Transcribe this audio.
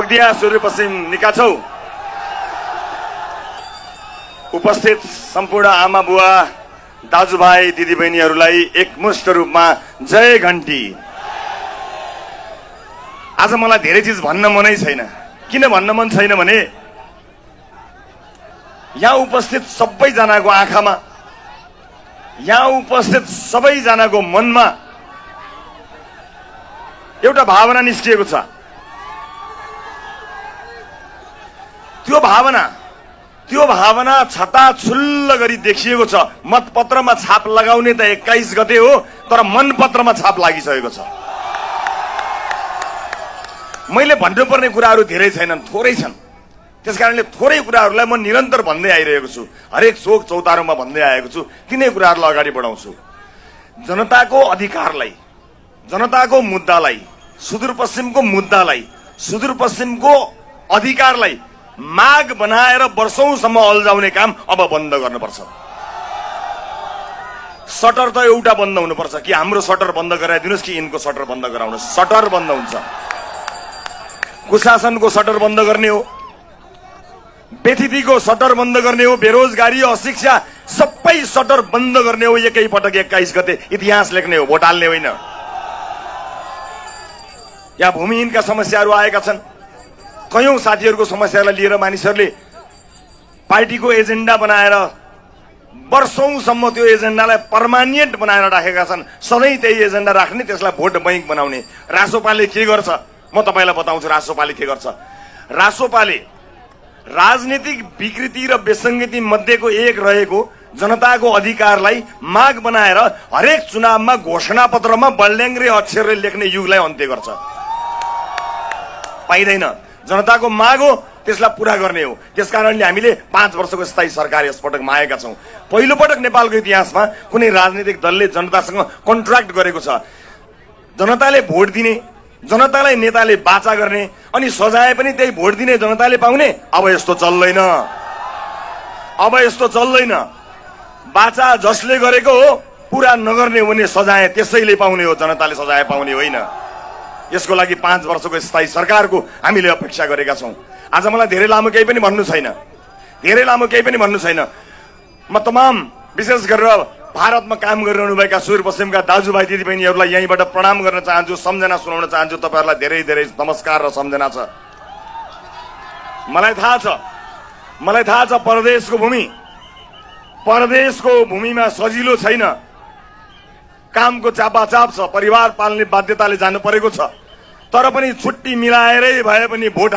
दिया सुदूरपश्चिम निकाछौ उपस्थित सम्पूर्ण आमा बुवा दाजुभाइ दिदीबहिनीहरूलाई एकमुष्ट रूपमा जय घण्टी। आज मलाई धेरै चीज भन्न मनै छैन। किन भन्न मन छैन भने यहाँ उपस्थित सबैजनाको आँखामा, यहाँ उपस्थित सबैजनाको मनमा एउटा भावना निस्किएको छ। त्यो भावना छताछुल्ल गरी देखिएको छ। मतपत्रमा छाप लगाउने त 21 गते हो, तर मनपत्रमा छाप लागिसकेको छ। मैले भन्नुपर्ने कुराहरू धेरै छैनन्, थोरै छन्। त्यसकारणले थोरै कुराहरूलाई म निरन्तर भन्दै आइरहेको छु। हरेक चोक चौतारोमा भन्दै आएको छु। तिनै कुराहरूलाई अगाडि बढाउँछु। जनताको अधिकारलाई, जनताको मुद्दालाई, सुदूरपश्चिमको मुद्दालाई, सुदूरपश्चिमको अधिकारलाई माग बनाएर वर्षौंसम्म अल्झाउने काम अब बन्द गर्नुपर्छ। सटर त एउटा बन्द हुनुपर्छ। कि हाम्रो सटर बन्द गराइदिनुस् कि यिनको सटर बन्द गराउनुस्। सटर बन्द हुन्छ। कुशासनको सटर बन्द गर्ने हो, बेथितिको सटर बन्द गर्ने हो, बेरोजगारी, अशिक्षा सबै सटर बन्द गर्ने हो। एकै पटक 21 गते इतिहास लेख्ने हो, भोट हाल्ने होइन। यहाँ भूमिहीनका समस्याहरू आएका छन्। कयौं साथीहरूको समस्यालाई लिएर मानिसहरूले पार्टीको एजेन्डा बनाएर वर्षौंसम्म त्यो एजेन्डालाई पर्मानेन्ट बनाएर राखेका छन्। सधैँ त्यही एजेन्डा राख्ने, त्यसलाई भोट बैंक बनाउने। रासोपाले के गर्छ म तपाईलाई बताउँछु। रासोपाले के गर्छ? रासोपाले राजनीतिक विकृति र विसङ्गति मध्येको एक रहेको जनताको अधिकारलाई माग बनाएर हरेक चुनावमा घोषणापत्रमा बल्याङ्ग्रे अक्षरले लेख्ने युगलाई अन्त्य गर्छ। पाइँदैन। जनताको माग हो, त्यसलाई पूरा गर्ने हो। त्यसकारणले हामीले 5 वर्षको स्थायी सरकार यसपटक मागेका छौं। पहिलो पटक नेपालको इतिहासमा कुनै राजनीतिक दलले जनतासँग कन्ट्र्याक्ट गरेको छ। जनताले भोट दिने, जनतालाई नेताले बाचा गर्ने, अनि सजाय पनि त्यही भोट दिने जनताले पाउने। अब यस्तो चल्दैन। अब यस्तो चल्दैन। बाचा जसले गरेको हो पूरा नगर्ने हुने सजाय त्यसैले पाउने हो, जनताले सजाय पाउने होइन। यसको लागि 5 वर्षको स्थायी सरकारको हामीले अपेक्षा गरेका छौं। आज मलाई धेरै लामो केही पनि भन्नु छैन। म तमाम विशेष गरेर भारतमा काम गरिरहनुभएका सुदूरपश्चिमका दाजुभाइ दिदीबहिनीहरूलाई यहीँबाट प्रणाम गर्न चाहन्छु, सम्झना सुनाउन चाहन्छु। तपाईहरुलाई धेरै धेरै नमस्कार र सम्झना छ। मलाई थाहा छ परदेशको भूमिमा सजिलो छैन। कामको चापाचाप छ, परिवार पाल्ने बाध्यताले जानु परेको छ। तर पनि छुट्टी मिलाएरै भए पनि भोट